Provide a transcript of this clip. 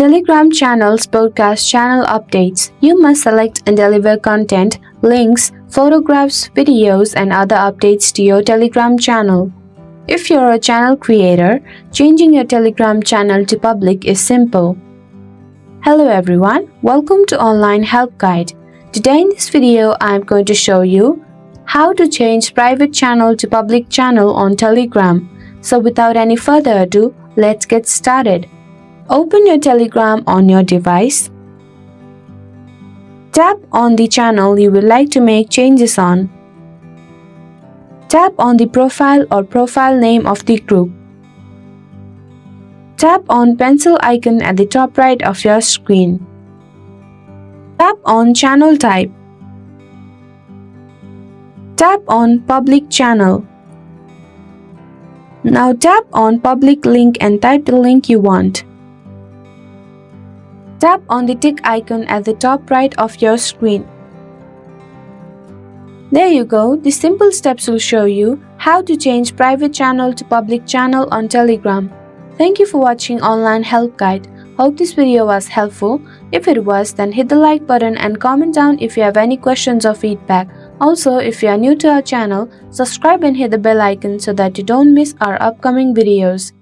Telegram channels broadcast channel updates. You must select and deliver content, links, photographs, videos, and other updates to your Telegram channel. If you're a channel creator, changing your Telegram channel to public is simple. Hello everyone, welcome to Online Help Guide. Today in this video, I'm going to show you how to change private channel to public channel on Telegram. So without any further ado, let's get started. Open your Telegram on your device. Tap on the channel you would like to make changes on. Tap on the profile or profile name of the group. Tap on pencil icon at the top right of your screen. Tap on channel type. Tap on public channel. Now tap on public link and type the link you want. Tap on the tick icon at the top right of your screen. There you go, the simple steps will show you how to change private channel to public channel on Telegram. Thank you for watching Online Help Guide. Hope this video was helpful. If it was, then hit the like button and comment down if you have any questions or feedback. Also, if you are new to our channel, subscribe and hit the bell icon so that you don't miss our upcoming videos.